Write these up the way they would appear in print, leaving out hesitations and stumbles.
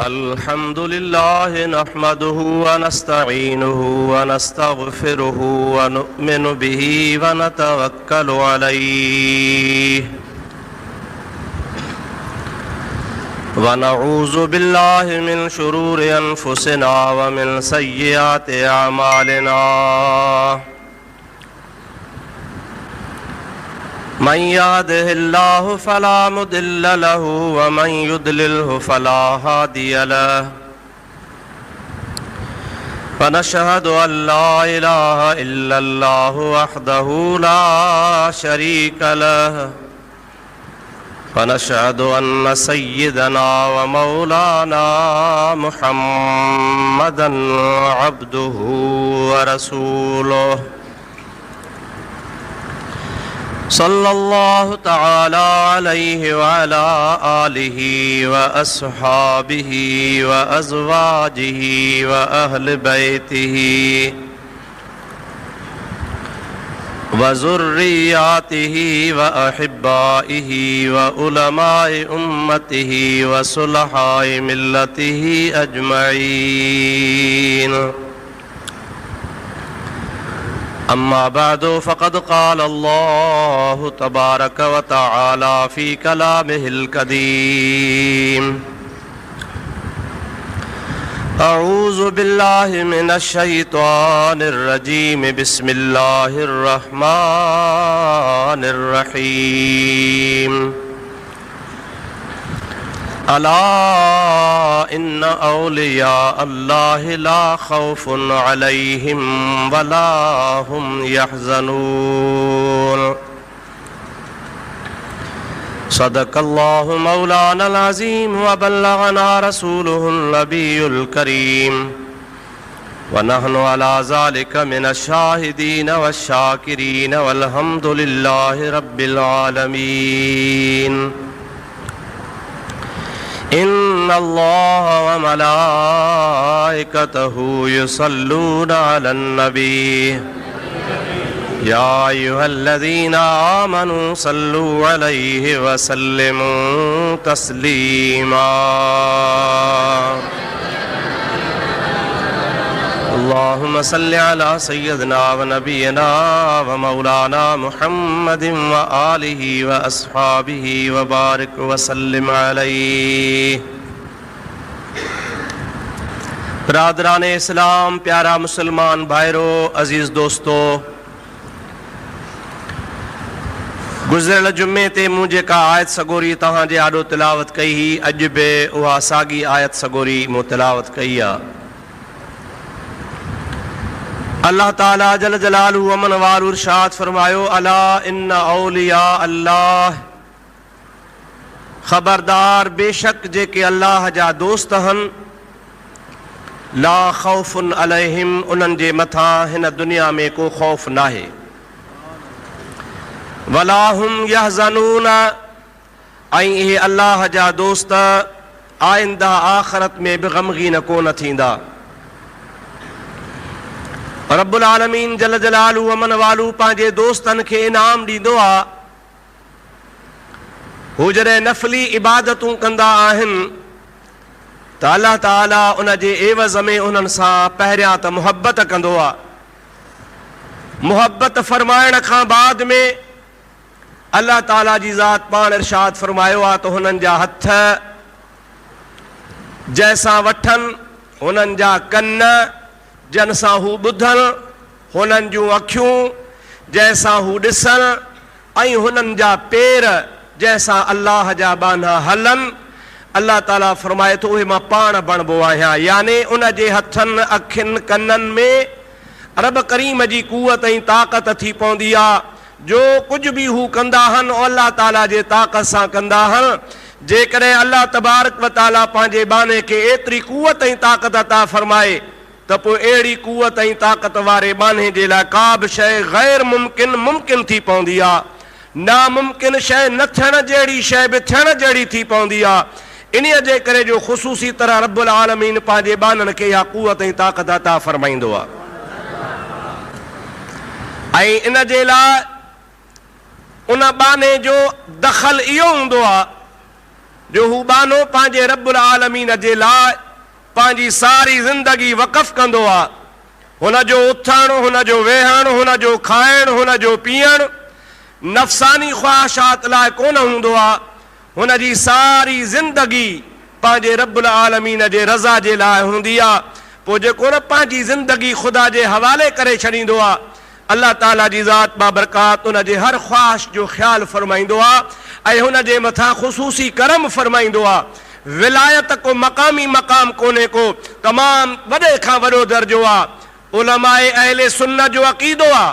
अल्हम्दुलिल्लाह नहमदुहु व नस्तईनुहु व नस्तगफिरुहु व नु'मिनु बिही व नतवक्कलु अलैहि व नऊज़ु बिल्लाहि मिन शुरूरि अनफुसिना व मिन सय्यिआति अमालिना मन यहदिहिल्लाहु फला मुदिल्ल लहु व मन युद्लिल्हु फला हादिय लहु व नशहदु अल्ला इलाहा इल्लल्लाहु वहदहु ला शरीक लहु व नशहदु अन्न सय्यिदना व मौलाना मुहम्मदन अब्दुहु व रसूलुहु सल्लल्लाहु तआला अलैहि व अला आलिहि व अस्हाबिहि व अज़वाजिहि व अहल बैतिहि व ज़ुर्रिय्यातिहि व अहिब्बाइहि व उलमाए उम्मतिहि व सुलहाए मिल्लतिहि अजमईन। अम्मा बादु फ़क़द क़ाल अल्लाहु तबारक व तआला फ़ी कलामिहिल कदीम अऊज़ु बिल्लाहि मिनश शैतानिर रजीम बिस्मिल्लाहिर रहमानिर रहीम। अला इन्ना औलिया अल्लाहि ला खौफुन अलैहिम वला हुम यहज़नून। सदक़ल्लाहु मौलानल अज़ीम व बल्लगना रसूलुहुन नबियुल करीम व नहनु अला ज़ालिका मिनश शाहिदीन वश्शाकिरीन वल्हम्दुलिल्लाहि रब्बिल आलमीन। इन्नल्लाह व मलाइकतहु युसल्लूना अलन नबी या अय्युहल्लज़ीना आमनू सल्लू अलैहि व सल्लिमू तस्लीमा। अल्लाहुम्मा सल्लि अला सय्यदिना व नबियना व मौलाना मुहम्मदिन व आलिहि व अस्हाबिहि व बारिक व सल्लिम अलैहि। बिरादरान इस्लाम, प्यारा मुसलमान भाइरो, अजीज़ दोस्तों, गुज़िरियल जुमे ते मूं जेका आयत सगोरी तव्हां जे आॾो तिलावत कई ही, अॼु बि उहा साॻी आयत सगोरी मूं तिलावत कई आहे। अल्लाह ताला जल जलालहु अमन वारो इरशाद फरमायो, अला इन्न औलिया अल्लाह, खबरदार बेशक जेके अल्लाह जा दोस्त हन, ला खौफुन अलैहिम, उन्हनि जे मथां हिन दुनिया में को खौफ नाहे, वला हुम यहज़नून, ऐं इहे अल्लाह जा दोस्त आइंदा आख़िरत में बि ग़मगीन कोन थींदा। रब्बुल आलमीन जल जलालहु अमन वालू पंहिंजे दोस्तनि खे इनाम ॾींदो आहे। हू जॾहिं नफ़ली इबादतूं कंदा आहिनि त अल्लाह ताला उन जे एवज़ में उन्हनि सां पहिरियां त मुहबत कंदो आहे। मुहबत फरमाइण खां बाद में अल्लाह ताला जी ज़ात पाण इरशाद फरमायो आहे त हुननि जा हथ जंहिंसां वठनि, हुननि जा कन जंहिंसां हू ॿुधनि, हुननि जूं अखियूं जंहिंसां हू ॾिसनि, ऐं हुननि जा पेर जंहिंसां अल्लाह जा बाना हलनि। अल्लाह ताला फरमाए थो उहे मां पाण बणिबो आहियां, यानी उन जे हथनि अखियुनि कननि में रब करीम जी कुवत ऐं ताक़त थी पवंदी आहे। जो कुझु बि हू कंदा आहिनि अल्लाह ताला जे ताक़त सां कंदा आहिनि। जेकॾहिं अल्लाह तबारक व ताला पंहिंजे बाने खे एतिरी कुवत ऐं ताक़त अता फरमाए त पोइ अहिड़ी कुवत ऐं ताक़त वारे बाने जे लाइ का बि शइ गैर मुमकिन मुमकिन थी पवंदी आहे। नामुमकिन शइ न थियण जहिड़ी शइ बि थियण जहिड़ी थी पवंदी आहे। इन्हीअ जे करे जो ख़ुसूसी तरह रब्बुल आलमीन पंहिंजे बाननि खे इहा कुवत ऐं ताक़त अता फरमाईंदो आहे। ऐं इन जे लाइ उन बाने जो दख़ल इहो हूंदो आहे जो हू बानो पंहिंजे रब्बुल आलमीन जे लाइ पंहिंजी सारी ज़िंदगी वक़फ़ कंदो आहे। हुन जो उथणु, हुन जो वेहणु, हुन जो खाइणु, हुन जो पीअणु नफ़्सानी ख़्वाहिशात लाइ कोन हूंदो आहे। हुन जी सारी ज़िंदगी पंहिंजे रब्बुल आलमीन जे रज़ा जे लाइ हूंदी आहे। पोइ जेको न पंहिंजी ज़िंदगी ख़ुदा जे हवाले करे छॾींदो आहे, अल्लाह ताला जी ज़ात बाबरकात उन जे हर ख़्वाहिश जो ख़्यालु फ़रमाईंदो आहे ऐं हुन जे मथां ख़ुसूसी करम फ़रमाईंदो आहे। विलायत को मक़ामी मक़ाम कोन्हे को, तमामु वॾे खां वॾो दर्जो आहे। उलमाए अहले सुन्नत जो अक़ीदो आहे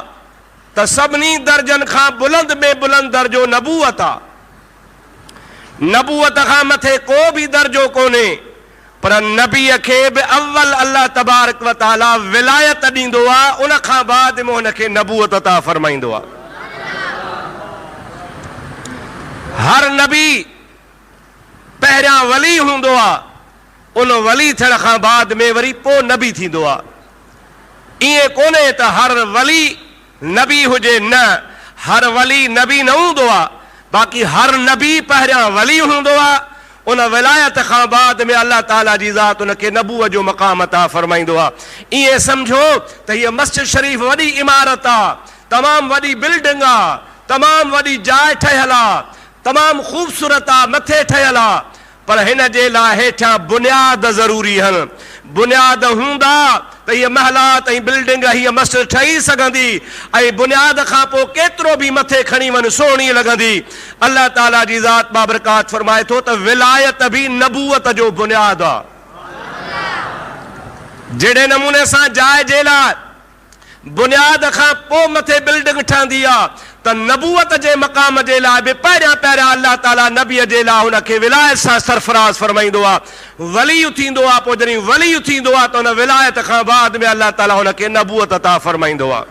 त सभिनी दर्जनि खां बुलंद में बुलंद दर्जो नबूवत आहे। नबूवत खां मथे को बि दर्जो कोन्हे, पर नबीअ खे बि अव्वल अल्लाह तबारक व तआला विलायत ॾींदो आहे, उन खां बाद में हुनखे नबूवत अता फ़रमाईंदो आहे। हर नबी पहिरियां वली हूंदो आहे, उन वली थियण खां बाद में वरी पोइ नबी थींदो आहे। ईअं कोन्हे त हर वली नबी हुजे, न, हर वली नबी न हूंदो आहे, बाक़ी हर नबी पहिरियां वली हूंदो आहे। उन विलायत खां बाद में अल्लाह ताला जी ज़ात उनखे नबूअ जो मक़ाम अता फ़रमाईंदो आहे। ईअं सम्झो त हीअ मस्जिद शरीफ़ वॾी इमारत आहे, तमामु वॾी बिल्डिंग आहे, तमामु वॾी जाइ ठहियल आहे, तमामु ख़ूबसूरत आहे, मथे ठहियल आहे, पर हिन जे लाइ हेठां बुनियाद ज़रूरी आहिनि। बुनियाद हूंदा त हीअ महलात ऐं बिल्डिंग हीअ मस्जिद ठही सघंदी, ऐं बुनियाद खां पोइ केतिरो बि मथे खणी वञ सुहिणी लॻंदी। अल्लाह ताला जी ज़ात बाबरकात फ़रमाए थो त विलायत बि नबूवत जो बुनियाद आहे। जहिड़े नमूने सां जाइ जे लाइ बुनियाद खां पोइ मथे बिल्डिंग ठहंदी आहे, त नबूवत जे मक़ाम जे लाइ बि पहिरियां पहिरियां अल्लाह ताला नबीअ जे लाइ हुनखे विलायत सां सरफराज़ फ़रमाईंदो आहे, वली थींदो आहे। पोइ जॾहिं वली थींदो आहे त हुन विलायत खां बाद में अल्लाह ताला हुनखे नबूवत अता फ़रमाईंदो आहे।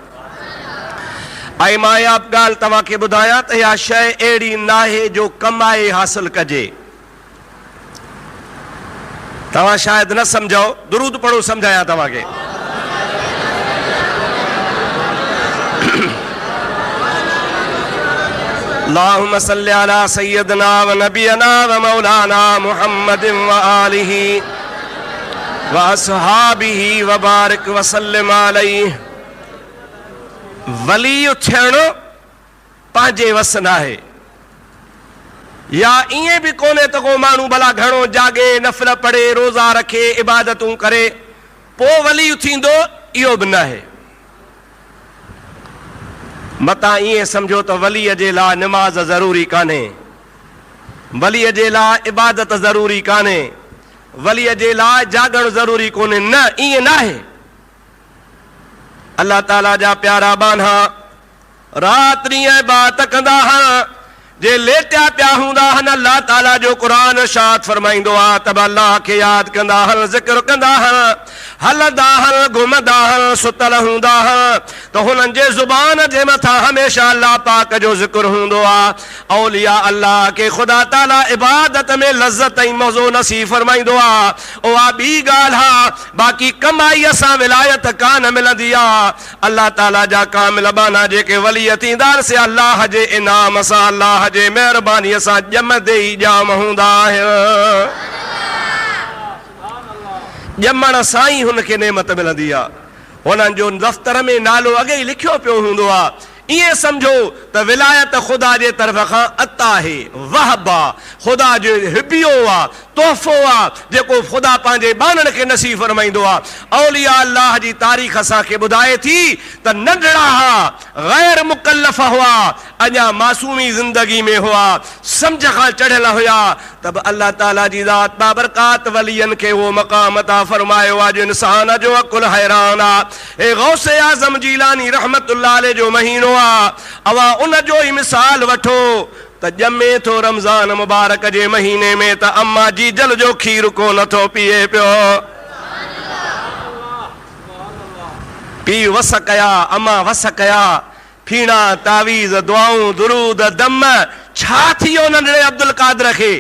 ऐं मां इहा ॻाल्हि तव्हांखे ॿुधायां त इहा शइ अहिड़ी नाहे जो कमाए हासिल कजे। तव्हां शायदि न सम्झो, दुरूद पढ़ो सम्झायां तव्हांखे। अल्लाहुम्मा सल्लि अला सय्यदना व नबियना व मौलाना मुहम्मदिन व आलिहि व अस्हाबिहि व बारिक व सल्लिम अलैहि। वली थियणु पंहिंजे वस न आहे, या ईअं बि कोन्हे त को माण्हू भला घणो जागे, नफ़िल पढ़े, रोज़ा रखे, इबादतूं करे पोइ वली थींदो, इहो बि न आहे। मतां ईअं सम्झो त वलीअ जे लाइ निमाज़ ज़रूरी कान्हे, वलीअ जे लाइ इबादत ज़रूरी कान्हे, वलीअ जे लाइ जागणु ज़रूरी कोन्हे, न, ईअं न आहे। अल्लाह ताला जा प्यारा बाना रात ॾींहुं इबादत कंदा हुआ, जे लेटिया पिया हूंदा आहिनि अल्लाह ताला जो क़ुरान इरशाद फ़रमाईंदो आहे त अल्लाह खे यादि कंदा आहिनि, ज़िक्र कंदा आहिनि, हलंदा आहिनि, घुमंदा आहिनि, सुतल हूंदा आहिनि, त हुननि जे ज़ुबान जे मथां हमेशह अल्लाह पाक जो ज़िक्र हूंदो आहे। औलिया अल्लाह खे ख़ुदा ताला इबादत में लज़्ज़त ऐं मज़ो नसीब फ़रमाईंदो आहे, उहा ॿी ॻाल्हि आहे। बाक़ी कमाईअ सां विलायत कान मिलंदी आहे। अल्लाह ताला जा कामिल बाना जेके वली थींदा आहिनि, से अल्लाह जे इनाम सां, अल्लाह जे महिरबानीअ सां ॼमंदे ई ॼाम हूंदा आहिनि। ॼमण सां ई हुनखे नेमत मिलंदी आहे। हुननि जो दफ़्तर में नालो अॻे ई लिखियो पियो हूंदो आहे। ईअं सम्झो त विलायत ख़ुदा जे तरफ़ खां अता आहे, वहब आहे, ख़ुदा जो हिबियो आहे, तोहफ़ो आहे, जेको ख़ुदा पंहिंजे बाननि खे नसीब फ़रमाईंदो आहे। औलिया अल्लाह जी तारीख़ असांखे ॿुधाए थी त नंढड़ा हुआ, ग़ैर मुकल्लफ़ हुआ, अञा मासूमी ज़िंदगी में हुआ, सम्झ खां चढ़ियल हुया, त बि अल्लाह ताला जी ज़ात बाबरकात वलियनि खे उहो मक़ाम अता फ़रमायो आहे जो इंसान जो अकुल हैरान आहे। हे गौसे आज़म जीलानी रहमतुल्लाह अलैह जो महीनो आहे, अवा उन जो ई मिसाल वठो त ॼमे थो रमज़ान मुबारक जे महीने में त अम्मा जी जल जो खीर को नथो पीए पियो। पी वस कया, अम्मा वस कया, फीणा, तावीज़, दुआऊं, दुरूद, दम, छा थियो नंढड़े अब्दुल कादर खे?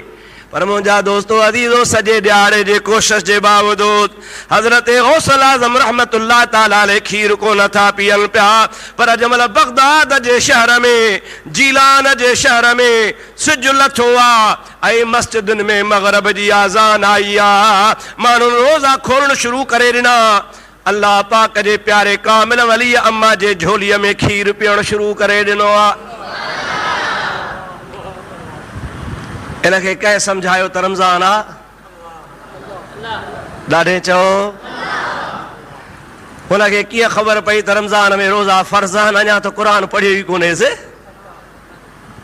पर मुंहिंजा दोस्तो अज़ीज़ो सॼे ॾियारे जे कोशिश जे बावजूद हज़रत गौसल आज़म रहमतुल्लाह ताला अलैह खीर को नथा पीअनि पिया। पर जमल बगदाद जे शहर में, जीलान जे शहर में सिज लथो आहे ऐं मस्जिदुनि में मग़रिब जी आज़ान आई आहे, माण्हुनि रोज़ा खोलण शुरू करे ॾिना। अल्लाह पाक जे प्यारे कामिल वली अम्मा जे झोलीअ में खीर पीअण शुरू करे ॾिनो आहे। इनखे कंहिं सम्झायो त रमज़ान आहे? ॾाढे चओ। हुनखे कीअं ख़बर पई त रमज़ान में रोज़ा फ़र्ज़ आहिनि? अञा त क़ुर पढ़ियो ई कोन्हेसि।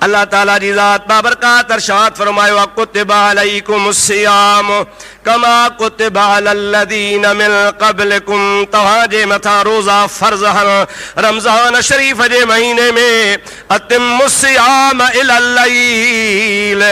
अल्लाह ताला जी ज़ात बाबरकात इरशाद फरमायो आहे कुतिबा अलैकुमुस्सियाम कमा कुतिबा अलल्लज़ीन मिन क़ब्लिकुम, तव्हांजे मथां रोज़ा फ़र्ज़ आहिनि रमज़ान शरीफ़ जे महीने में। अतिम्मुस्सियाम इलल लैल,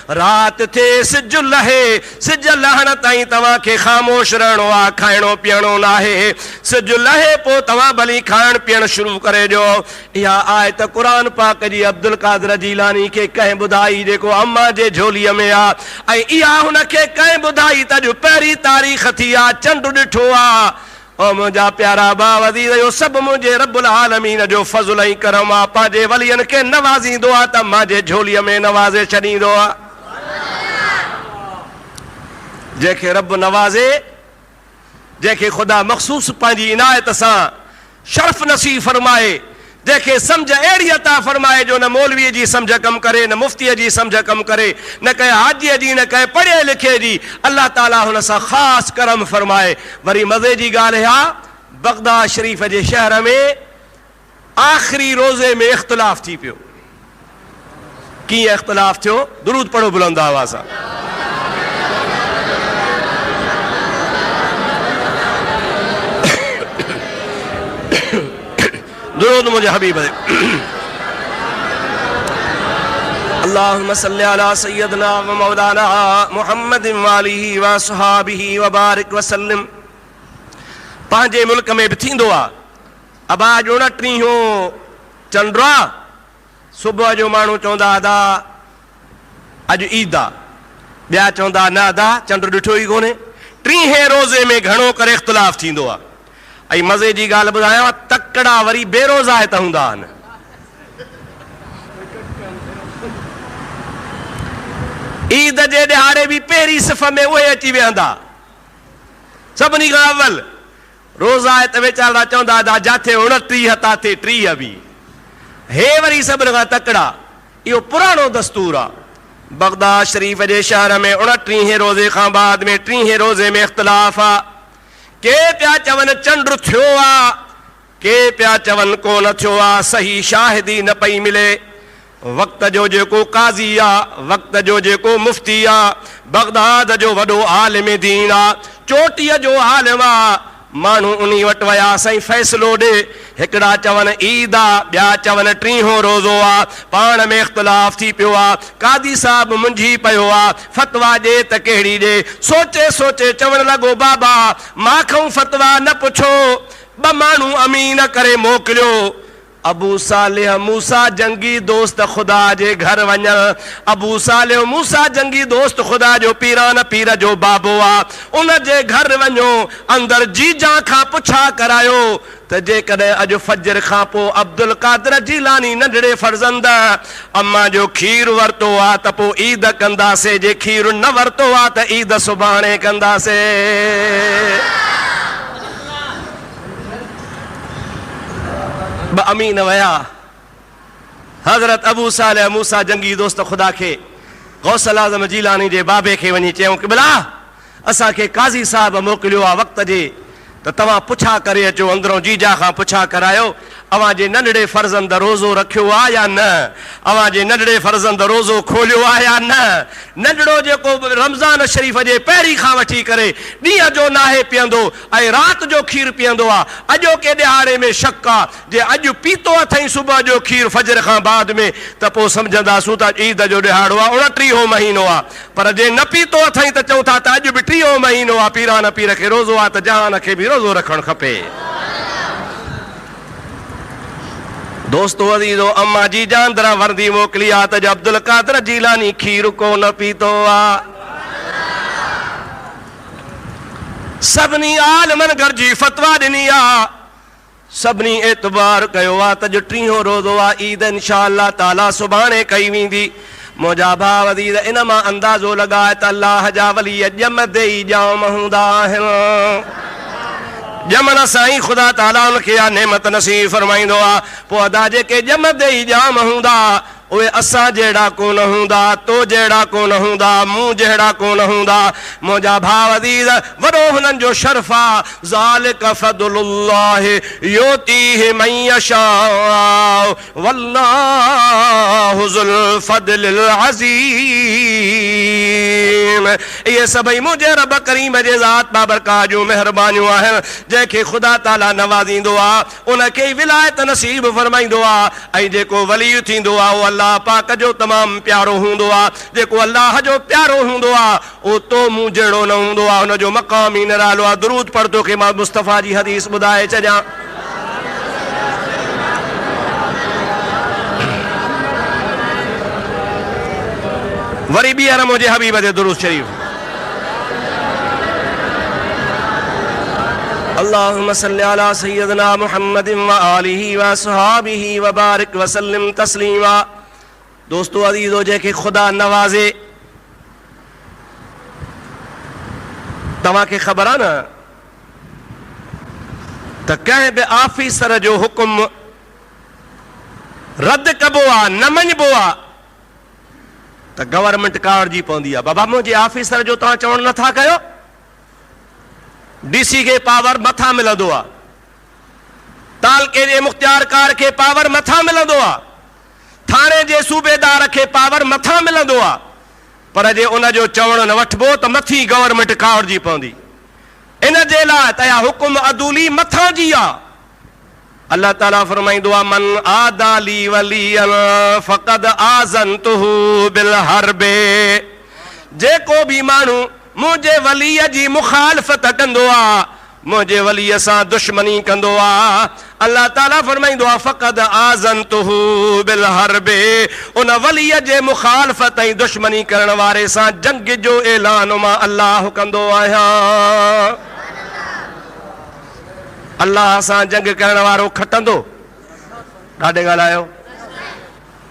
रात थिए सिज लहे, सिज लहण ताईं तव्हांखे ख़ामोश रहणो आहे, खाइणो पीअणो न आहे। सिज लहे पोइ तव्हां भली खाइण पीअण शुरू करे ॾियो। इहा आयत क़ुर पाक जी अब्दुल कादिर जीलानी खे कंहिं ॿुधाई जेको अम्मा जे झोलीअ में आहे, ऐं इहा हुनखे कंहिं ॿुधाई त अॼु पहिरीं तारीख़ थी आहे, चंड ॾिठो आहे। ओ मुंहिंजा प्यारा भाउ अज़ीज़, इहो सभु मुंहिंजे रब्बुल आलमीन जो फज़्ल ऐं करम आहे। पंहिंजे वलियनि खे नवाज़ींदो आहे त मां जे झोलीअ में नवाज़े छॾींदो आहे। जंहिंखे रब नवाज़े, जंहिंखे ख़ुदा मख़सूस पंहिंजी इनायत सां शर्फ़ नसीब फरमाए, जंहिंखे सम्झ अहिड़ी अता फरमाए जो न मौलवीअ जी सम्झ कमु करे, न मुफ़्तीअ जी सम्झ कमु करे, न कंहिं हाजीअ जी, न कंहिं पढ़े लिखे जी, अल्लाह ताला हुन सां ख़ासि करम फरमाए। वरी मज़े जी ॻाल्हि आहे, बगदाद शरीफ़ जे शहर में आख़िरी रोज़े में इख़्तिलाफ़ थी पियो। कीअं इख़्तिलाफ़ थियो? दुरूद पढ़ो बुलंद आवाज़ सां। दुरूद मुझे हबीब है। अल्लाहुम्मा सल्ली अला सय्यदना व मौलाना मुहम्मद व आलिहि व असहाबिहि व बारिक व सल्लिम। पंहिंजे मुल्क में बि थींदो आहे। अबा 29 चंड आहे, सुबुह जो माण्हू चवंदा अदा अॼु ईद आहे, ॿिया चवंदा न अदा चंड ॾिठो ई कोन्हे। 30 रोज़े में घणो करे इख़्तिलाफ़ थींदो आहे। ऐं मज़े जी ॻाल्हि ॿुधायांव, तकड़ा वरी बेरोज़ा हित हूंदा आहिनि। ईद जे ॾिहाड़े बि पहिरीं सिफ़ में उहे अची वेहंदा, सभिनी खां अवल। रोज़ा हित वीचारा चवंदा था जाथे 29 ताथे 30 बि। हे वरी सभिनी खां तकड़ा। इहो पुराणो दस्तूर आहे। बगदाद शरीफ़ जे शहर में 29 रोज़े खां बाद में 30 रोज़े में इख़्तिलाफ़ आहे। के पिया चवनि चंड थियो आहे, के पिया चवनि कोन थियो आहे। सही शाहिदी न पई मिले। वक़्त जो जेको काज़ी आहे, वक़्त जो जेको मुफ़्ती आहे, बगदाद जो वॾो आलिम दीन आहे, चोटीअ जो आलिम आहे, माण्हू उन वटि विया साईं फ़ैसिलो ॾे। हिकिड़ा चवनि ईद आहे, ॿिया चवनि 30 रोज़ो आहे। पाण में इख़्तिलाफ़ थी पियो आहे। कादी साहब मुंझी पियो आहे, फ़तवा ॾे त कहिड़ी ॾे। सोचे सोचे चवणु लॻो बाबा मां फ़तवा न पुछो, 2 माण्हू अमीन करे मोकिलियो। अबू सालिह मूसा जंगी दोस्त ख़ुदा जे घर वञ। अबू सालिह मूसा जंगी दोस्त ख़ुदा जो पीरान पीर जो बाबो आहे। उन जे घर वञो, अंदरि जीजा खां पुछा करायो त जेकॾहिं अॼु फजर खां पोइ अब्दुल कादिर जीलानी नंढड़े फर्ज़ंद अम्मा जो खीर वरितो आहे त पोइ ईद कंदासीं। जे खीर न वरितो आहे त ईद सुभाणे कंदासीं। अमीन वया। हज़रत अबू सालिह मूसा जंगी दोस्त ख़ुदा खे गौसल आज़म जीलानी जे बाबे खे वञी चयूं कि बिला असांखे काज़ी साहब मोकिलियो आहे वक़्त जे, त तव्हां पुछा करे अचो, अंदरों जीजा खां पुछा करायो अवां जे नंढड़े फर्ज़ंद रोज़ो रखियो आहे या न, अवां जे नंढड़े फर्ज़ंद रोज़ो खोलियो आहे या न। नंढड़ो जेको रमज़ान शरीफ़ जे पहिरीं खां वठी करे ॾींहं जो नाहे पीअंदो ऐं राति जो खीर पीअंदो आहे। अॼोके ॾिहाड़े में शक आहे, जे अॼु पीतो अथई सुबुह जो खीर फजर खां बाद में त पोइ सम्झंदासूं त ईद जो ॾिहाड़ो आहे, 29 महीनो आहे। पर जे न पीतो अथई त चऊं था त अॼु बि 30 महीनो आहे। पीरान पीर खे रोज़ो आहे त जहान खे बि रोज़ो रखणु खपे। दोस्तो अज़ीज़ो अम्मा जी जान दरा वर्दी मोकिली आ त अब्दुल कादर जीलानी खीर को न पीतो आ। सभिनी आलमन गरजी फतवा ॾिनी आ, सभिनी एतबार कयो आ त टीहों रोज़ो आ ईद इंशाअल्लाह ताला सुभाणे कई वेंदी। मुंहिंजा भाउ अज़ीज़ इन मां अंदाज़ो लॻाए त अल्लाह जा वली ॼमंदे ई ॼाम हूंदा आहिनि। ॼमण साईं ख़ुदा ताला उनखे आ नेमत नसीब फरमाईंदो आ। पोइ अदा जेके ॼमंदे ई ॼाम हूंदा उहे असां जहिड़ा कोन हूंदा, तो जहिड़ा कोन हूंदा, मूं जहिड़ा कोन हूंदा। मुंहिंजा भाउ अज़ीज़ वॾो हुननि जो शर्फ़ आ। ज़ालिक फ़ज़लुल्लाहि युतीहि मन यशाअ वल्लाहु ज़ुल फ़ज़लिल अज़ीम। इहे सभई मुंहिंजे रब करीम जे ज़ात बाबरकात जूं महिरबानियूं आहिनि। जंहिंखे ख़ुदा ताला नवाज़ींदो आहे उनखे विलायत नसीब फरमाईंदो आहे। ऐं जेको वली थींदो आहे अल्लाह पाक जो तमाम प्यारो हूंदो आहे। जेको अल्लाह जो प्यारो हूंदो आहे ओ तो मूं जहिड़ो न हूंदो आहे, हुनजो मक़ाम ई निरालो आहे। दुरूद पढ़ तोखे मां मुस्तफ़ा जी हदीस ॿुधाए छॾियां। वरी ॿीहर मुंहिंजे हबीब ते दुरूद शरीफ़। अल्लाहुम्मा सल्लि अला सय्यदिना मुहम्मदिन व आलिहि व असहाबिहि व बारिक व सल्लिम तस्लीमा। दोस्तो अज़ीज़ो जंहिंखे ख़ुदा नवाज़े, तव्हांखे ख़बर आहे न त कंहिं बि ऑफिसर जो हुकुम रद्द कबो आहे, न मञिबो आहे त गवर्नमेंट कार्ड जी पवंदी आहे। बाबा मुंहिंजे ऑफिसर जो तव्हां चवणु नथा कयो, डीसी खे पावर मथां मिलंदो आहे, तालके जे मुख्तियारकार खे पावर मथां मिलंदो आहे, थाणे जे सूबेदार खे पावर मथां मिलंदो आहे। पर जे उनजो चवणु न वठिबो त मथी गवर्नमेंट कावड़जी पवंदी। इन जे लाइ त इहा हुकुम अदूली मथां जी आहे। अल्लाह ताला फरमाईंदो आहे मन आदा ली वलियन फ़क़द आज़नतुहु बिल हर्बे। जेको बि माण्हू मुंहिंजे वलीअ जी मुखालफ़त कंदो आहे, मुंहिंजे वलीअ सां दुश्मनी कंदो आहे, अल्लाह ताला फरमाईंदो आहे फ़क़द आज़नतुहु बिल हर्बे। उन वलीअ जे मुखालफ़त ऐं दुश्मनी करण वारे सां जंग जो ऐलान मां अल्लाह कंदो आहियां। अल्लाह सां जंग करण वारो खटंदो? ॾाढे ॻाल्हायो।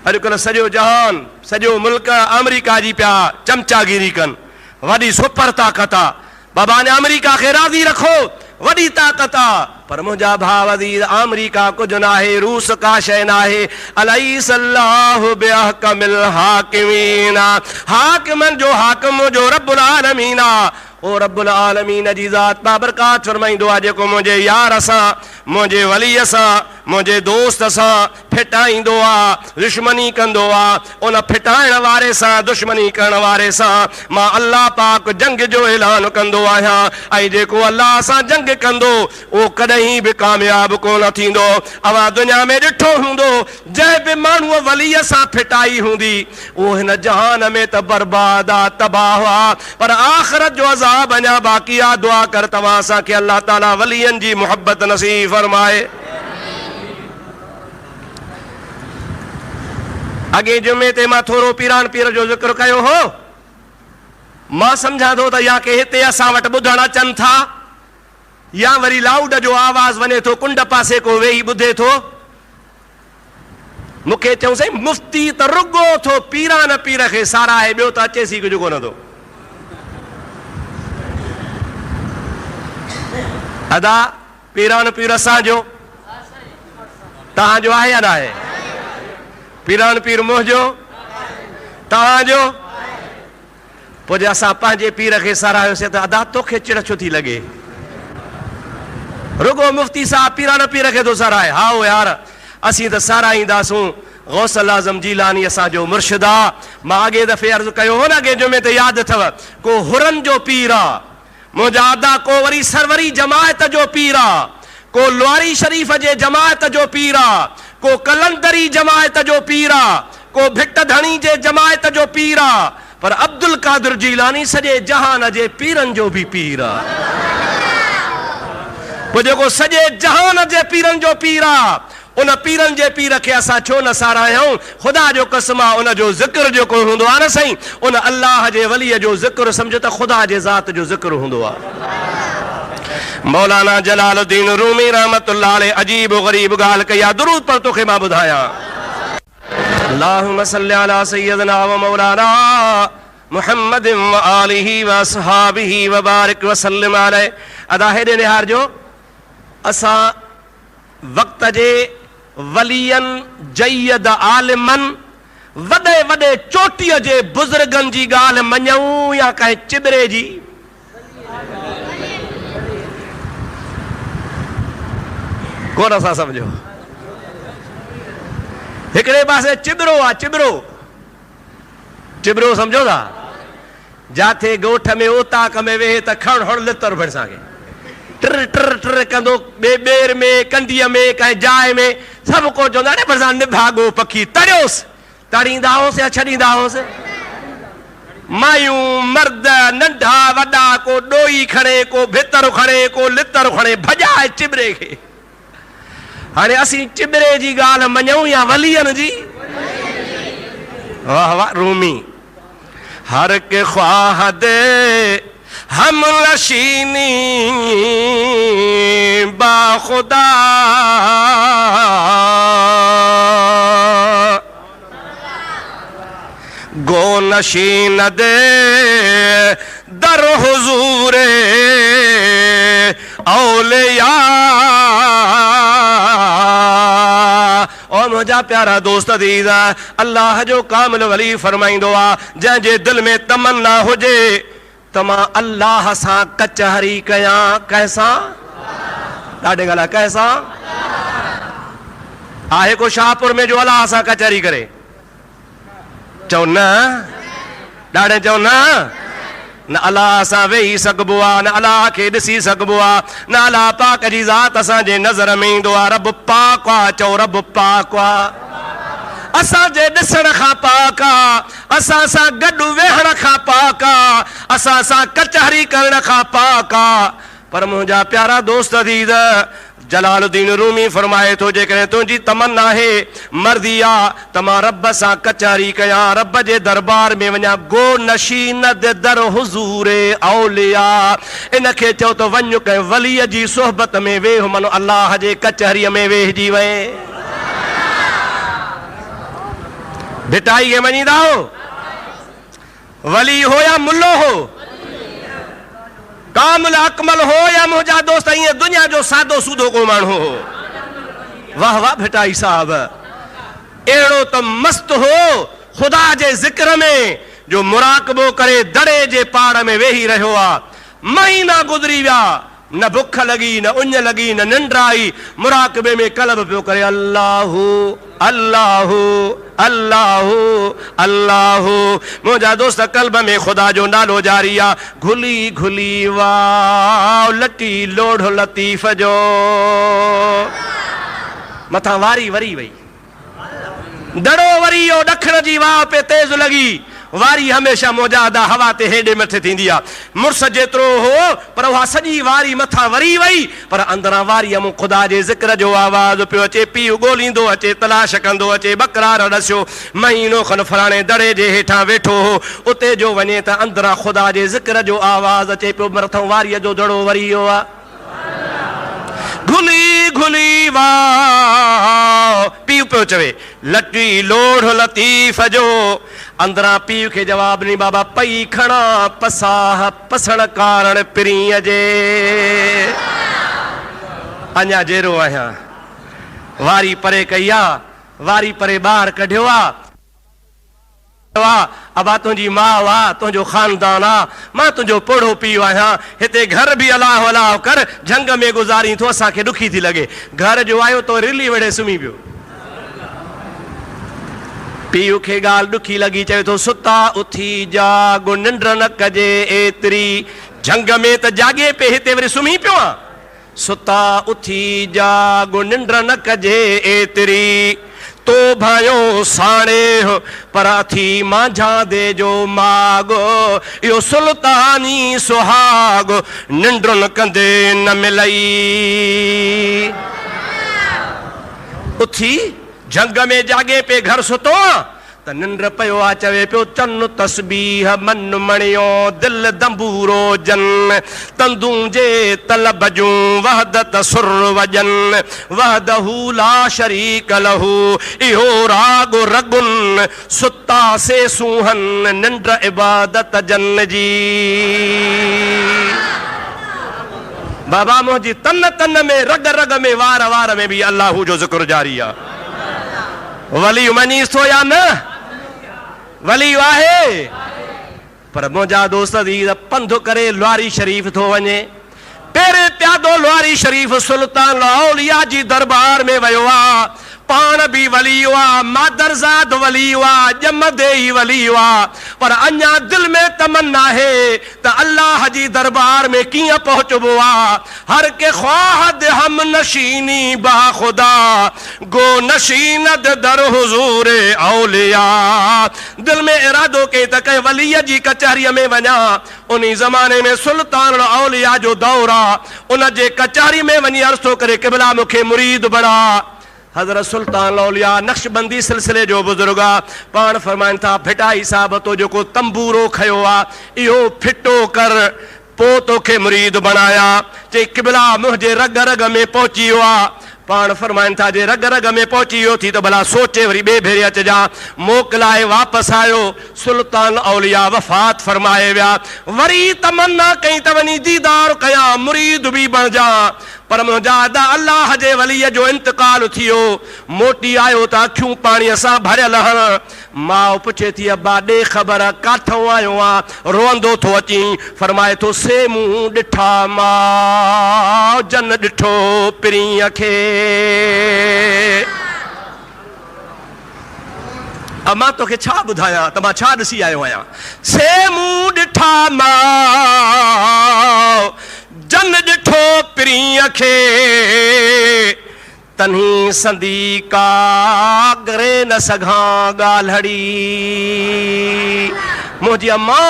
अॼुकल्ह सॼो जहान, सॼो मुल्क अमेरिका जी पिया चमचागिरी कनि। वॾी सुपर ताक़त आहे बाबा ने अमेरिका खे राज़ी रखो, वॾी ताक़त आहे। पर मुंहिंजा भाउ अज़ीज़ अमेरिका कुझु न आहे, रूस का शइ न आहे। अलैहिस्सलाहु बिअहकमिल हाकिमीन। हाकिमनि जो हाकिम जो रब्बुल आलमीन आहे। ओ रब्बुल आलमीन जी ज़ात बाबरकात फरमाईंदो आहे जेको मुंहिंजे यार सां, मुंहिंजे वलीअ सां, मुंहिंजे दोस्त सां फिटाईंदो आहे, दुश्मनी कंदो आहे, उन फिटाइण वारे सां, दुश्मनी करण वारे सां मां अल्लाह पाक जंग जो ऐलान कंदो आहियां। ऐं जेको अल्लाह सां जंग कंदो उहो कॾहिं बि कामयाब कोन थींदो। अवां दुनिया में ॾिठो हूंदो जंहिं बि माण्हूअ वलीअ सां फिटाई हूंदी उहो हिन जहान में त बर्बाद आहे, तबाह आहे, पर आख़िरत जो अज़ाब अञा बाक़ी आहे। दुआ कर तव्हां असांखे अल्लाह ताला वलीअनि जी मुहबत नसीब फरमाए। अॻे जुमे ते मां थोरो पीरान पीर जो ज़िक्र कयो हो। मां सम्झां थो त या के हिते असां वटि ॿुधण अचनि था या वरी लाउड जो आवाज़ वञे थो, कुंड पासे को वेही ॿुधे थो। मूंखे चऊं साईं मुफ़्ती त रुॻो थो पीरान पीर खे साराहे, ॿियो त अचेसि कुझु कोन थो। अदा पीरान पीर असांजो, तव्हांजो आहे या न आहे? पीरान पीर मुंहिंजो, तव्हांजो। पोइ जे असां पंहिंजे पीर खे सारायोसीं त अदा तोखे चिड़ छो थी लॻे? रुगो मुफ़्ती साहब पीरान पीर खे थो साराए। हा यार असीं त साराईंदासूं। गौसल आज़म जीलानी असांजो मुर्शिद आहे। मां अॻे दफ़े अर्ज़ु कयो हो न, अॻे जुमे ते यादि अथव, को हुरन जो पीर आहे मुंहिंजा अदा, को वरी सरवरी जमायत जो पीर आहे, को लुआरी शरीफ़ जे जमायत जो पीर आहे, को कलंदरी जमायत जो पीर आहे, को भिट धणी जे जमायत जो पीर आहे, पर अब्दुल कादिर जीलानी सॼे जहान जे पीरनि जो बि पीर आहे। पोइ जेको सॼे जहान जे पीरनि जो पीर आहे उन पीरन जे पीर खे असां छो न सारायूं? ख़ुदा जो कसम आहे, उन जो ज़िक्र जेको हूंदो आहे न साईं, उन अल्लाह जे वलीअ जो ज़िक्र सम्झो त ख़ुदा जे ज़ात जो ज़िक्र हूंदो आहे। मौलाना जलालुद्दीन रूमी रहमतुल्लाह अलैह अजीब गरीब ॻाल्हि कई आहे, दुरूद पर तोखे मां ॿुधायां। अल्लाहुम्मा सल्लि अला सय्यदना व मौलाना मुहम्मद व आलिहि व असहाबिहि व बारिक व सल्लिम अलैहि। अदा हेॾे निहार जो असां वक़्त जे वलियन जय्यद आलिमन वॾे वॾे चोटीअ जे बुज़ुर्गनि जी ॻाल्हि मञूं या कंहिं चिबरे जी? कोन असां सम्झो। हिकिड़े पासे चिबरो आहे, चिबरो चिबरो सम्झो था? जाथे ॻोठ में ओताक में वेहे त खण हण लितर भरिसां खे टर टर टर कंदो, ॿेर में कंडीअ में कंहिं जाइ में सभु को चवंदा अरे भरिसां निभागो पखी तरियोसि। तड़ींदा हुओसि या छॾींदा हुओसि? मायूं मर्द नंढा वॾा, को ॾोई खणे, को भितर खणे, को लितर खणे, भॼाए चिबरे खे। हाणे असीं चिबरे जी ॻाल्हि मञूं या वलियन जी? वाह वाह रूमी। हर के ख्वाह दे हम लशीनी बाखुदा, गो नशीन दे दर हुजूरे औलिया। और मुझा प्यारा दोस्त अज़ीज़, अल्लाह जो कामिल वली फरमाइंदो आहे जंहिंजे दिल में तमन्ना हुजे त मां अल्लाह सां कचहरी कयां। कैसां? ॾाढे ॻाल्हि कैसां आहे? को शाहपुर में जो अल्लाह सां कचहरी करे? चओ न, ॾाढे चओ न। न अल्लाह सां वेही सघिबो आहे, न अल्लाह खे ॾिसी सघिबो आहे, न अल्लाह पाक जी ज़ात असांजे नज़र में ईंदो आहे। रब पाक आहे, चओ रब पाक आहे। असांजे ॾिसण खां पाक आहे, असां सां गॾु वेहण खां पाक आहे, असां सां कचहरी करण खां पाक आहे। पर मुंहिंजा प्यारा दोस्त अज़ीज़, जलालुद्दीन रूमी फरमाए थो जेकॾहिं तुंहिंजी तमन्ना आहे, मर्ज़ी आहे त मां रब सां कचहरी कयां, रब जे दरबार में वञा, गो नशीन दर हुज़ूरे औलिया। इनखे चओ त वञ कंहिं वलीअ जी सोहबत में वेह, मनो अल्लाह जे कचहरीअ में वेहिजी वञे। भिटाई खे मञींदा हो? वली हो या मुल्लो हो? कामिल अकमल हो या मुंहिंजा दोस्त ईअं दुनिया जो सादो सूदो को माण्हू हो? वाह वाह भिटाई साहब, अहिड़ो त मस्त हो ख़ुदा जे ज़िक्र में जो मुराक़बो करे दड़े जे पाड़ में वेही रहियो आहे। महीना गुज़री विया, न बुख लॻी, न उञ लॻी, न निंड आई, मुराक़बे में कलब पियो करे अल्लाहु अल्लाहु अल्लाहु अल्लाहु। मुंहिंजा दोस्त कल्ब में ख़ुदा जो नालो जारी आहे। घुली घुली वाह लटी लोढ़ लतीफ़ जो, मथां वारी वरी वई, दड़ो वरी इहो ॾखण जी वाह पे तेज़ लॻी। वारी हमेशा मौजादा हवा ते हेॾे मथे थींदी आहे। मुड़ुस जेतिरो हो पर उहा सॼी वारी मथां वरी वई, पर अंदरां वारीअ मूं ख़ुदा जे ज़िक्र जो आवाज़ पियो अचे। पीउ ॻोल्हींदो अचे, तलाश कंदो अचे, बकरार ॾसियो। महीनो खनि फलाणे दड़े जे हेठां वेठो हो, उते जो वञे त अंदरां ख़ुदा जे ज़िक्र जो आवाज़ अचे पियो, मथां वारीअ जो दड़ो वरी वियो आहे। घुली घुली वाह पीउ पियो चवे, लटी लोढ़ लतीफ़ जो। अंदरां पीउ खे जवाब ॾिनी, बाबा पई खणा पसाह पसण कारण पिरीअ जे, अञा जेरो आहियां। वारी परे कई आहे, वारी परे ॿाहिरि कढियो आहे। अबा तुंहिंजी माउ आहे, तुंहिंजो ख़ानदान आहे, मां तुंहिंजो पोड़ो पीउ आहियां। हिते घर बि अलाह अलाह कर, झंग में गुज़ारी थो, असांखे ॾुखी थी लॻे। घर जो आयो तो रिली वेड़े सुम्ही पियो। पीउ खे ॻाल्हि ॾुखी लॻी, चवे थो सुता उथी जाग निंड न कजे एतिरी। झंग में त जाॻे पे, हिते वरी सुम्ही पियो आहे। सुता उथी जाग निंड न कजे एतिरी, तो भयो साणे पर थी मांझा दे जो मागो। यो सुल्तानी सुहाग निंड न कंदे न मिलई। उथी जंग में जागे पे घर सुतो त निंड पयो आ चवे पियो चन तस्बीह मन मणियो दिल दंबूरो जन तंदू जे तलब जूं वहदत सुर वजन वहदहू ला शरीक लहू इहो राग रगुन सुता से सूहन निंड इबादत जन जी। बाबा मुझी तन तन में रग रग में वार वार में भी अल्लाह जो जिक्र जारी आ। वली मनी सोया न वली आहे पर मुझा दोस्त दी पंध करे लवारी शरीफ थो वने पेरे प्यादो लवारी शरीफ सुल्तान औलिया जी दरबार में वयो आ। पान भी वली हुआ मादरजाद वली हुआ जमदे ही वली हुआ पर अन्या दिल में तमन्ना है तो अल्लाह जी दरबार में किया पहुंचबो आ। हर के ख्वाहद हम नशीनी बा खुदा गो नशीनद दर हुजूर औलिया। दिल में इरादो के तक वली जी कचहरी में वना उन्हीं जमाने में सुल्तान औलिया जो दौरा उन जे कचहरी में वनी अर्सो करे किबला मुखे मुरीद बड़ा। हजरत सुल्तान औलिया नक्शबंदी सिलसिले जो बुजुर्गा पान फरमाइन था फिटाई साहब तो जो को तंबूरो खयो आ इहो फिटो कर पो तोखे मुरीद बनाया जे किबला मुझे रग रग में पहुंची आ। पान फरमाइन था जे रग रग में पहुंची वियो थी तो भला सोचे वरी बे भेरे अचजा मोकलाए वापस आयो। सुल्तान औलिया वफात फरमाए विया वरी तमन्ना कई त वनी दीदार कया मुरीद भी बण जा पर मुजादा अल्लाह जे वली जो इंतकाल थियो मोटी आयो त अखियूं पाणी सां भरियल हण। मां पुछे थी अब्बा दे खबर काथों आयो आ रोंदो थो अची फरमाए थो से मुंह ॾिठा मां जन ॾिठो पिरीअ खे। अमां तोखे छा ॿुधायां त मां छा ॾिसी आयो आहियां। से मुंह ॾिठा मां जन ॾिठो पिरीअ खे तन्ही संदी का करे न सघां ॻाल्हड़ी। मुंहिंजी अम्मा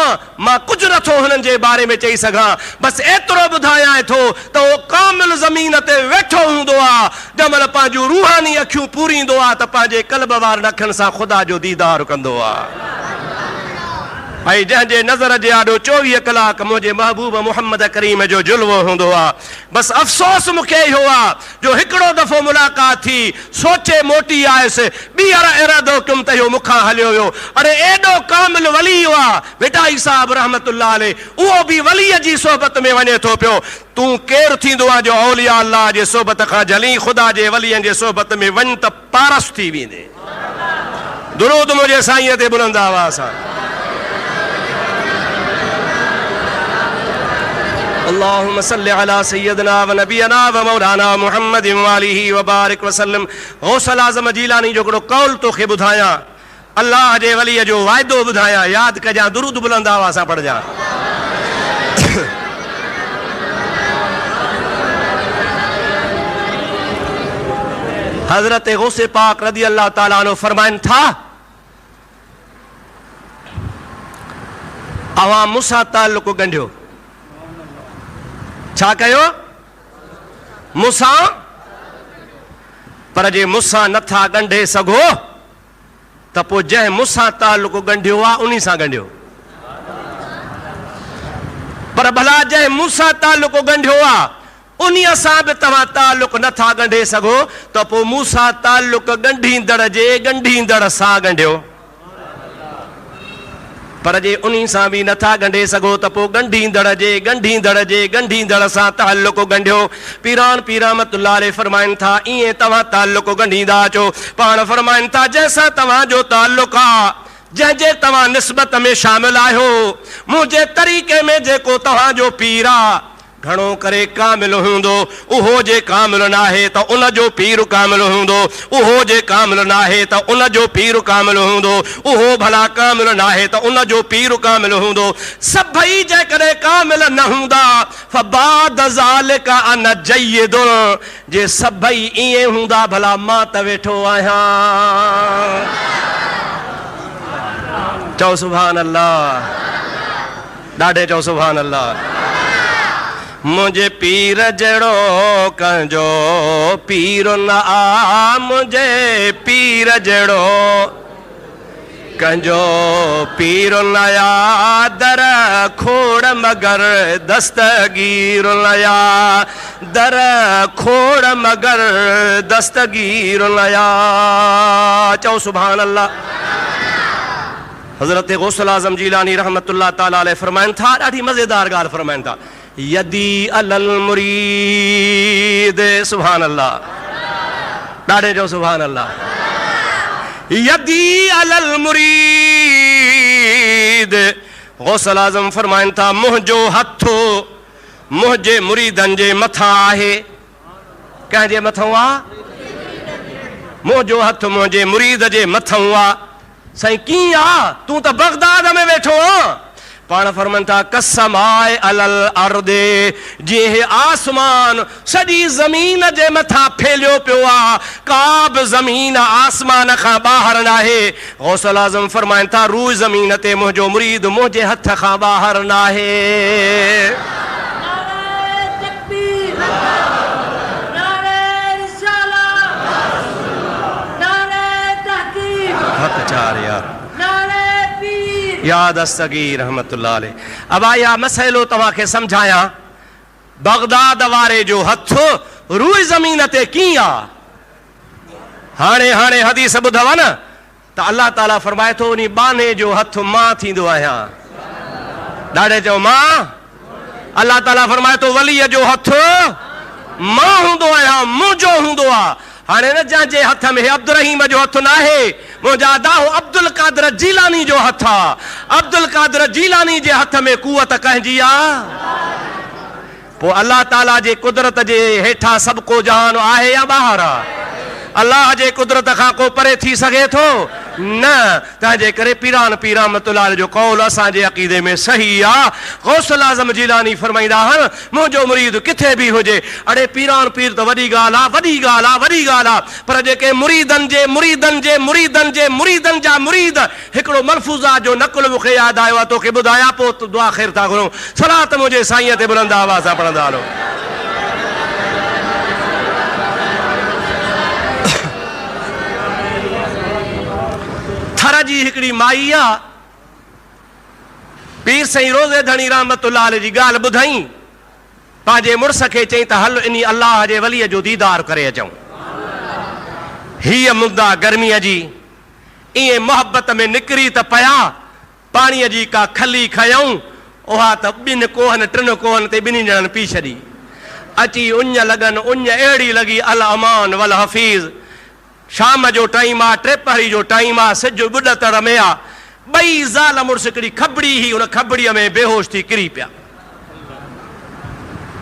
मां कुझु नथो हुननि जे बारे में चई सघां बसि एतिरो ॿुधायां थो त उहो कामिल ज़मीन ते वेठो हूंदो आहे जंहिंमहिल पंहिंजूं रूहानी अखियूं पूरींदो आहे त पंहिंजे कल्ब वारनि अखियुनि सां ख़ुदा जो दीदार कंदो आहे। भाई जंहिंजे नज़र जे आॾो 24 कलाक मुंहिंजे महबूब मुहम्मद करीम जो जुल्वो हूंदो आहे। बसि अफ़सोस मूंखे इहो आहे जो हिकिड़ो दफ़ो मुलाक़ात थी सोचे मोटी आयुसि ॿीहर इरादो कयुमि त इहो मूंखां हलियो वियो। अरे एॾो कामिल वली हुआ बेटाई साहब रहमतुल्लाह अलैह उहो बि वलीअ जी सोबत में वञे थो पियो। तूं केरु थींदो आहे जो औलिया अल्लाह जे सोबत खां जली ख़ुदा जे वलीअ जे सोबत में वञ त पारस थी वेंदे। दुरूद मुंहिंजे साईं ते बुलंद आवाज़ सां। अल्लाहुम्मा सल्लि अला सय्यदना व नबियना व मौलाना मुहम्मद व आलिहि व बारिक वसल्लम। गौसल आज़म जीलानी जो हिकिड़ो कौल तोखे ॿुधायां अल्लाह जे वलीअ जो वाइदो ॿुधायां यादि कजां दुरूद बुलंद आवाज़ सां पढ़जां। हज़रत गौसे पाक रज़ी अल्लाह ताला अन्हु फरमाइनि था अवां मूंसां ताल्लुक़ ॻंढियो। छा कयो मूंसां पर जे मूंसां नथा ॻंढे सघो त पोइ जंहिं मूंसां ताल्लुक़ ॻंढियो आहे उन्ही सां ॻंढियो। पर भला जंहिं मूंसां ताल्लुक़ ॻंढियो आहे उन्हीअ सां बि तव्हां ताल्लुक़ नथा ॻंढे सघो त पोइ मूंसां ताल्लुक़ ॻंढींदड़ जे ॻंढींदड़ सां ॻंढियो। पर जे उन्हीं सां बि नथा ॻंढे सघो त पोइ ॻंढींदड़ जे ॻंढींदड़ जे ॻंढींदड़ सां ताल्लुक़ ॻंढियो। पीरान पीर रहमतुल्लाह अलैह फरमाइनि था ईअं तव्हां ताल्लुक़ ॻंढींदा अचो। पाण फरमाइनि था जंहिंसां तव्हांजो ताल्लुक़ आहे जंहिंजे तव्हां निस्बत में शामिल आहियो मुंहिंजे तरीक़े में जेको तव्हांजो पीर आहे घणो करे कामिल हूंदो उहो जे कामिल न आहे त उन जो पीर कामिल हूंदो। उहो जे कामिल न आहे त उन जो पीर कामिल हूंदो। उहो भला कामिल न आहे त उन जो पीर कामिल हूंदो। सभई जेकॾहिं कामिल न हूंदा फबाद ज़ालिक अन जय्यदुन जे सभई ईअं हूंदा भला मां त वेठो आहियां। चओ सुभान अल्लाह ॾाढे चओ सुभान अल्लाह। मुझे पीर जड़ो कंजो पीर न आ, मुझे पीर जड़ो कंजो पीर नया दर खोड़ मगर दस्तगीर नया दर खोड़ मगर दस्तगीर नया। चओ सुभान अल्लाह। हज़रत गौसल आज़म जीलानी रहमतुल्लाह ताला अलैह फरमाइन था, ॾाढी मज़ेदार ॻाल्हि फरमाइन था, यदी अलल मुरीद, सुभान अल्लाह, ॾाढे जो सुभान अल्लाह, यदी अलल मुरीद। गौसल आज़म फरमाइन था, मुंहिंजो हथु मुंहिंजे मुरीदनि जे मथां आहे। कंहिंजे मथां आहे? मुंहिंजो हथु मुंहिंजे मुरीद जे मथां आहे। साईं कीअं आहे? तूं त बगदाद में वेठो आ। पाण फरमाइनि था, कसम आहे अलल अर्दे, जीअं हे आसमान सॼी ज़मीन जे मथां फैलियो पियो आहे, का बि ज़मीन आसमान खां ॿाहिरि न आहे। गौसल आज़म फरमाइनि था, रूह ज़मीन ते मुंहिंजो मुरीद मुंहिंजे हथ खां ॿाहिरि न आहे। याद दस्तगीर रहमतुल्लाह अलैह। अब आया मसइलो तव्हां खे समझाया, बगदाद वारे जो हथ रूह ज़मीन ते कीअं आहे? हाणे हाणे हदीस ॿुधव न त अल्लाह ताला फरमाए थो, उन बाने जो हथ मां थींदो आहियां। ॾाढे चओ मां। अल्लाह ताला फरमाए थो, वलीअ जो हथ मां हूंदो आहियां, मुंहिंजो हूंदो आहे। हाणे न जंहिंजे हथ में अब्दुल रहीम जो हथ न आहे, मुंहिंजा दाहो अब्दुल कादिर जीलानी जो हथ आहे। अब्दुल कादिर जीलानी जे हथ में कुवत कंहिंजी आहे? पोइ अल्लाह ताला जे कुदरत जे हेठां सभु को जहान आहे या ॿाहिरि आहे? अल्लाह जे कुदरत खां को परे थी सघे थो? न। तंहिंजे करे पीरान पीर रहमतुल्लाह जो कौल असांजे अक़ीदे में सही आहे। गौसल आज़म जीलानी फरमाईंदा आहिनि, मुंहिंजो मुरीद किथे बि हुजे, अड़े पीरान पीर त वॾी ॻाल्हि आहे, वॾी ॻाल्हि आहे, वॾी ॻाल्हि आहे, पर जेके मुरीदनि जे मुरीदनि जे मुरीदनि जे मुरीदनि जा मुरीद, हिकिड़ो मलफूज़ा जो नकुल मूंखे यादि आयो आहे, तोखे ॿुधायां, पोइ तूं दुआ ख़ैर था घुरूं। सलात मुंहिंजे साईं ते बुलंद आवाज़ सां पढ़ंदा हलो। थर जी हिकिड़ी माई आहे, पीर साईं रोज़े धणी रहमतुल्लाह अलैह जी ॻाल्हि ॿुधाई, पंहिंजे मुड़ुस खे चई त हल इन अल्लाह जे वलीअ जो दीदार करे अचूं। हीअ मुद्दा गर्मीअ जी, ईअं मोहबत में निकिरी त पिया, पाणीअ जी का खली खयऊं, उहा त ॿिनि कोहनि टिनि कोहनि ते ॿिन्ही ॼणनि पी छॾी। अची उञ लॻनि, उञ अहिड़ी लॻी अल अमान वल हफ़ीज़। शाम जो टाइम आहे, टे पहरी जो टाइम आहे, सिजु ॿुॾ तर में आहे, ॿई ज़ाल मुड़ुस हिकिड़ी खबड़ी ही, उन खबड़ीअ में बेहोश थी किरी पिया,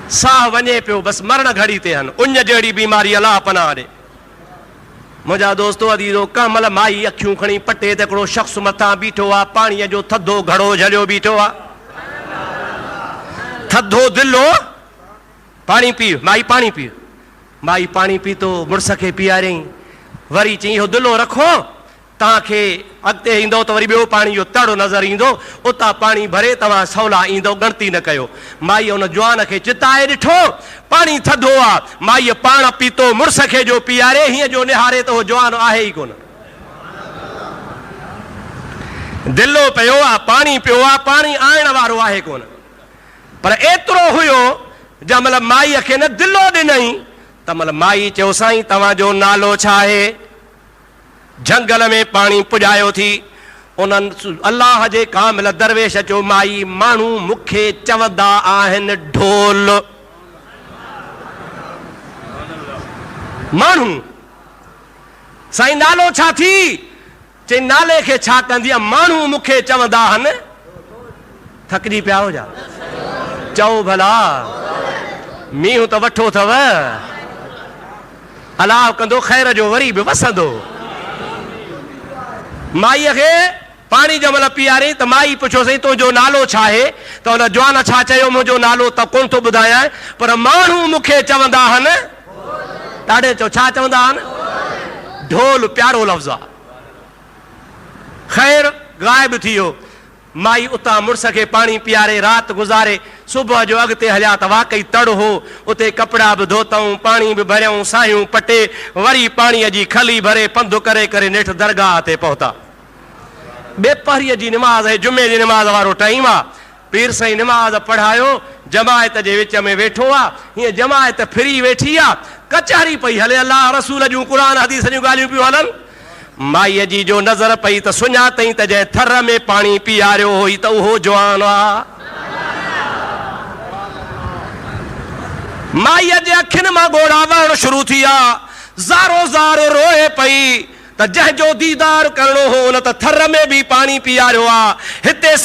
साह वञे पियो, बसि मरण घड़ी ते हन। उञ जहिड़ी बीमारी अलाह पनाह ॾे। मुंहिंजा दोस्तो अदीज़ो, कंहिं महिल माई अखियूं खणी पटे त हिकिड़ो शख़्स मथां बीठो आहे, पाणीअ जो थधो घड़ो झलियो बीठो आहे, थधो दिलो, पाणी पी माई, पाणी पी। माई पाणी पीतो, मुड़ुस खे पीआरियईं, वरी चई इहो दिलो रखो, तव्हांखे अॻिते ईंदो त वरी ॿियो पाणी जो तड़ नज़र ईंदो, उतां पाणी भरे तव्हां सवला ईंदो, गणती न कयो। माई उन जवान खे चिताए ॾिठो, पाणी थधो आहे, माईअ पाण पीतो, मुड़ुस खे जो पीआरे, हीअं जो निहारे त उहो जवान आहे ई कोन। दिलो पियो आहे, पाणी पियो आहे, पाणी आणण वारो आहे कोन। पर एतिरो हुयो, जंहिं महिल माईअ खे न दिलो ॾिनई, त महिल माई चयो, साईं तव्हांजो नालो छा आहे? जंगल में पाणी पुॼायो थी, उन्हनि अल्लाह जे कामिल दरवेश चयो, माई माण्हू मूंखे चवंदा आहिनि ढोल। माण्हू, साईं नालो छा थी? चई नाले खे छा कंदी आहे, माण्हू मूंखे चवंदा आहिनि। थकिजी पिया हो जा? चओ भला, मींहुं त वठो अथव, अलाह कंदो ख़ैर जो वरी बि वसंदो। माईअ खे पाणी जंहिं महिल पीआरी त माई पुछो, साईं तुंहिंजो नालो छा आहे? त हुन जवान छा चयो, मुंहिंजो नालो त कोन थो ॿुधायां, पर माण्हू मूंखे चवंदा आहिनि। ॾाढे चओ, छा चवंदा आहिनि? ढोल। प्यारो लफ़्ज़ आहे। ख़ैर ग़ाइब थी वियो। माई उतां मुड़स खे पाणी पीआरे राति गुज़ारे सुबुह जो अॻिते हलिया त वाकई तड़ हो। उते कपिड़ा बि धोतऊं, पाणी बि भरियऊं, साहियूं पटे, वरी पाणीअ जी खली भरे पंधु करे करे नेठि दरगाह ते पहुता। ॿेपहरीअ जी निमाज़ ऐं जुमे जी निमाज़ वारो टाइम आहे। पीर साईं निमाज़ पढ़ायो, जमायत जे विच में वेठो आहे। हीअं जमायत फिरी वेठी आहे, कचहरी पई हले, अलाह रसूल जूं क़ुर हदीस जूं ॻाल्हियूं पियूं हलनि। माईअ जी जो नज़र पई त सुञातई त जंहिं थर में पाणी पीआरियो हुई त उहो जवान आहे। माईअ जे अखियुनि मां ॻोढ़ा वहण शुरू थी विया, ज़ारो ज़ारो रोए पई त जंहिंजो दीदार करणो हो उन त थर में बि पाणी पीआरियो आहे। हिते